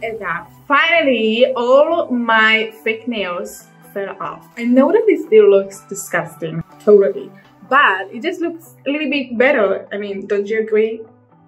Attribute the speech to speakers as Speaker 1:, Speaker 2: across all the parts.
Speaker 1: at that. Finally, all my fake nails fell off. I know that it still looks disgusting, totally, but it just looks a little bit better. I mean, don't you agree?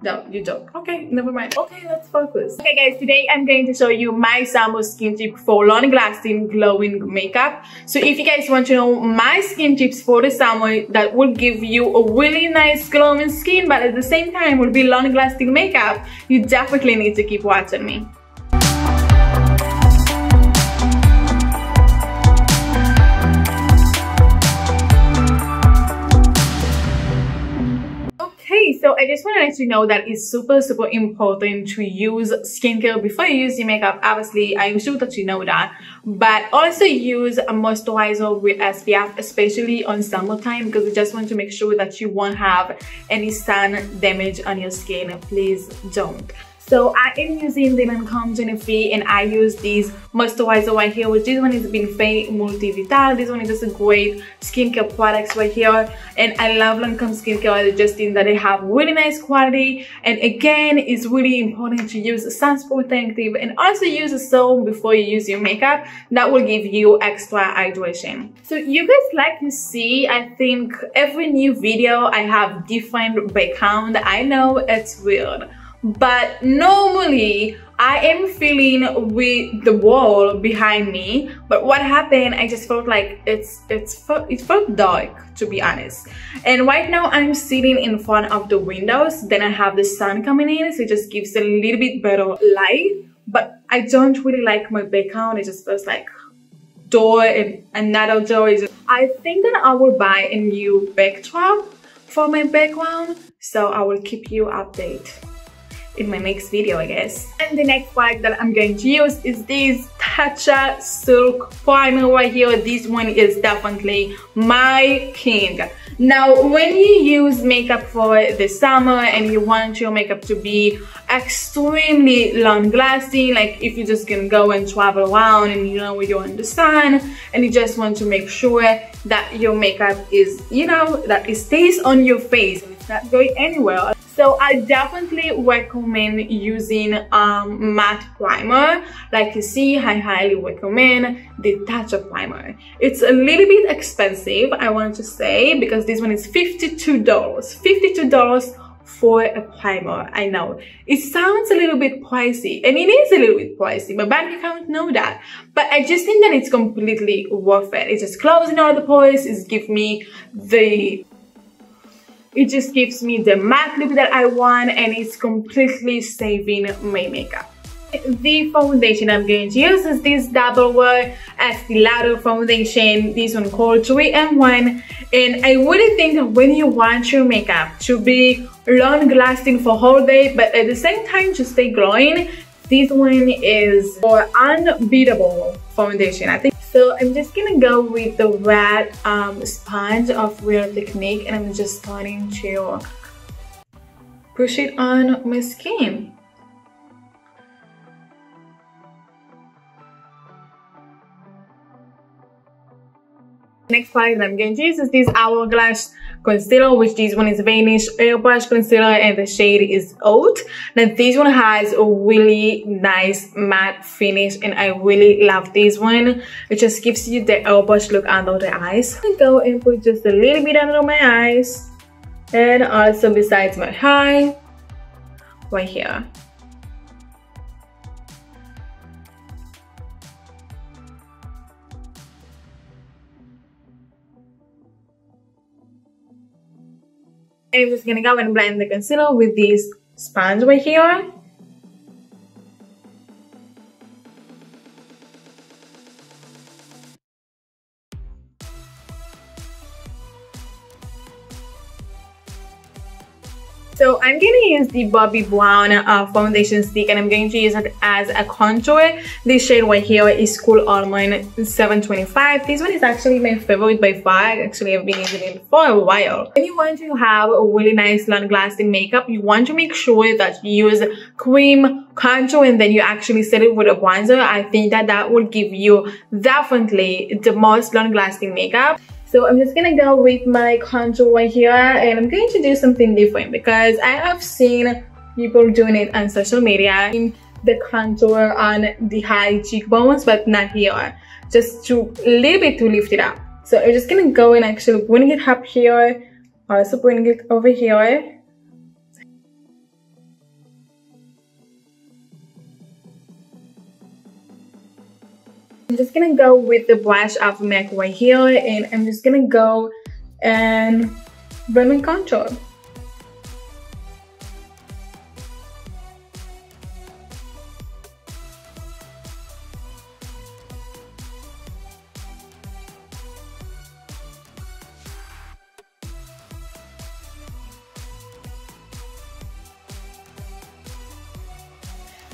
Speaker 1: No, you don't. Okay, never mind. Okay, let's focus. Okay guys, today I'm going to show you my summer skin tip for long-lasting glowing makeup. So if you guys want to know my skin tips for the summer that will give you a really nice glowing skin but at the same time will be long-lasting makeup, you definitely need to keep watching me. So I just want to let you know that it's super important to use skincare before you use your makeup. Obviously, I'm sure that you know that, but also use a moisturizer with SPF, especially on summertime, because we just want to make sure that you won't have any sun damage on your skin. Please don't. So I am using the Lancome Genevieve, and I use this moisturizer right here, which this one is Binfei Multivital. This one is just a great skincare products right here, and I love Lancome skincare. Just think that they have really nice quality, and again, it's really important to use sun protective and also use a soap before you use your makeup. That will give you extra hydration. So you guys like to see, I think every new video I have different background. I know it's weird, but normally I am filling with the wall behind me, but what happened, I just felt like it felt dark, to be honest. And right now I'm sitting in front of the windows, then I have the sun coming in, so it just gives a little bit better light, but I don't really like my background. It just feels like door and another door. I think that I will buy a new backdrop for my background, so I will keep you updated in my next video, I guess. And the next product that I'm going to use is this Tatcha Silk Primer right here. This one is definitely my king. Now, when you use makeup for the summer and you want your makeup to be extremely long-lasting, like if you're just gonna go and travel around and you know you're in the sun and you just want to make sure that your makeup is, you know, that it stays on your face and it's not going anywhere. So I definitely recommend using matte primer. Like you see, I highly recommend the Tatcha primer. It's a little bit expensive, I want to say, because this one is $52. $52 for a primer. I know it sounds a little bit pricey, and it is a little bit pricey. My bank account know that, but I just think that it's completely worth it. It's just closing all the pores. It just gives me the matte look that I want, and it's completely saving my makeup. The foundation I'm going to use is this Double Wear Estee Lauder foundation. This one called 3-in-1, and I really think that when you want your makeup to be long lasting for whole day, but at the same time to stay glowing, this one is for unbeatable foundation, I think. So I'm just gonna go with the red sponge of Real Technique, and I'm just starting to push it on my skin. Next product that I'm going to use is this Hourglass Concealer, which this one is Vanish Airbrush Concealer, and the shade is Oat. Now this one has a really nice matte finish, and I really love this one. It just gives you the airbrush look under the eyes. I'm going to go and put just a little bit under my eyes, and also besides my eye, right here. And I'm just gonna go and blend the concealer with this sponge right here. So I'm going to use the Bobbi Brown foundation stick, and I'm going to use it as a contour. This shade right here is Cool Almond 725. This one is actually my favorite by far. Actually, I've been using it for a while. When you want to have a really nice long-lasting makeup, you want to make sure that you use cream contour and then you actually set it with a bronzer. I think that that will give you definitely the most long-lasting makeup. So I'm just gonna go with my contour right here, and I'm going to do something different because I have seen people doing it on social media. the contour on the high cheekbones, but not here. Just to a little bit to lift it up. So I'm just gonna go and actually bring it up here, also bring it over here. I'm just gonna go with the brush of MAC right here, and I'm just gonna go and blend my contour.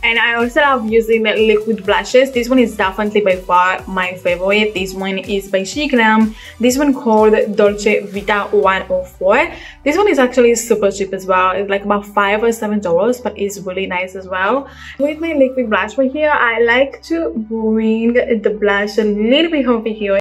Speaker 1: And I also love using the liquid blushes. This one is definitely by far my favorite. This one is by Glam. This one called Dolce Vita 104. This one is actually super cheap as well. It's like about $5 or $7, but it's really nice as well. With my liquid blush right here, I like to bring the blush a little bit over here.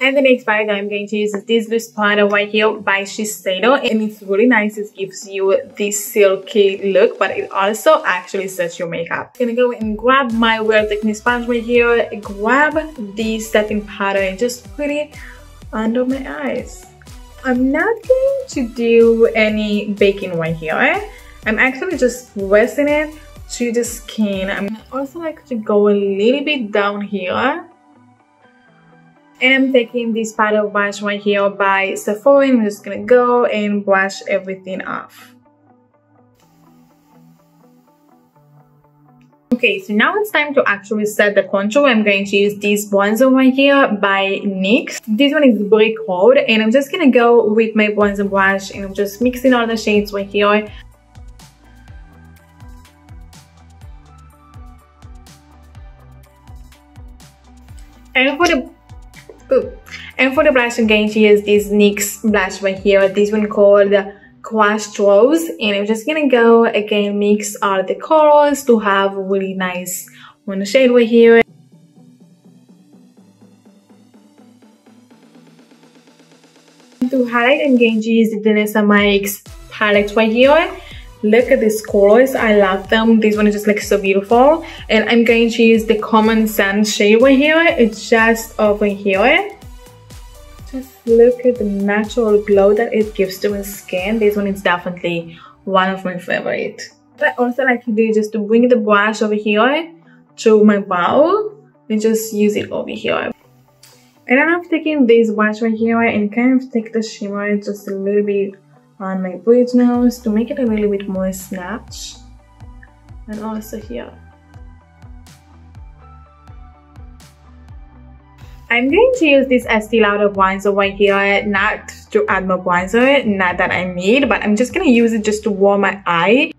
Speaker 1: And the next palette I'm going to use is this loose powder right here by Shiseido, and it's really nice. It gives you this silky look, but it also actually sets your makeup. I'm gonna go and grab my Real Technique sponge right here, grab this setting powder and just put it under my eyes. I'm not going to do any baking right here. I'm actually just pressing it to the skin. I'm also like to go a little bit down here. And I'm taking this powder brush right here by Sephora, and I'm just gonna go and brush everything off. Okay, so now it's time to actually set the contour. I'm going to use this bronzer right here by NYX. This one is Brick Road, and I'm just gonna go with my bronzer brush and I'm just mixing all the shades right here. And for the blush, I'm going to use this NYX blush right here. This one called Crushed Rose. And I'm just gonna go again mix all the colors to have a really nice one shade right here. To highlight, I'm going to use the Danessa Mix palette right here. Look at these colors, I love them. This one is just like so beautiful. And I'm going to use the Common Sense shade right here. It's just over here. Just look at the natural glow that it gives to my skin. This one is definitely one of my favorite. What I also like to do is just to bring the brush over here to my brow and just use it over here. And then I'm taking this brush right here and kind of take the shimmer just a little bit on my bridge nose to make it a little bit more snatched, and also here. I'm going to use this Estee Lauder bronzer right here, not to add more bronzer, not that I need, but I'm just gonna use it just to warm my eye.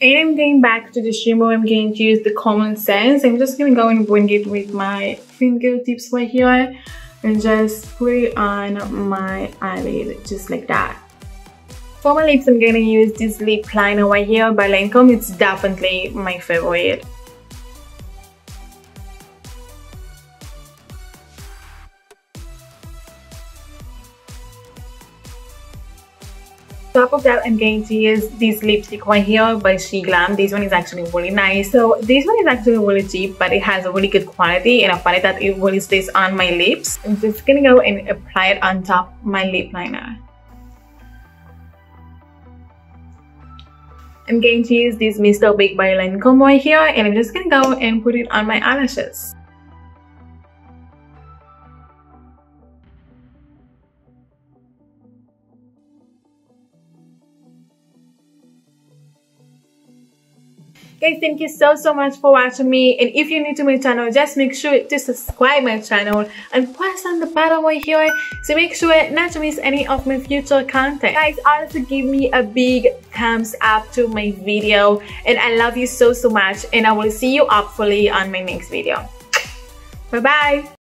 Speaker 1: And I'm going back to the shimmer. I'm going to use the Common Sense. I'm just going to go and bring it with my fingertips right here and just put it on my eyelid, just like that. For my lips, I'm going to use this lip liner right here by Lancome. It's definitely my favorite. Top of that, I'm going to use this lipstick right here by Glam. This one is actually really nice. So this one is actually really cheap, but it has a really good quality, and I find that it really stays on my lips. I'm just gonna go and apply it on top of my lip liner. I'm going to use this Mr. Big by Lancome right here, and I'm just gonna go and put it on my eyelashes. Guys, thank you so much for watching me, and if you're new to my channel, just make sure to subscribe my channel and press on the button right here so make sure not to miss any of my future content. Guys, also give me a big thumbs up to my video, and I love you so much, and I will see you hopefully on my next video. Bye bye.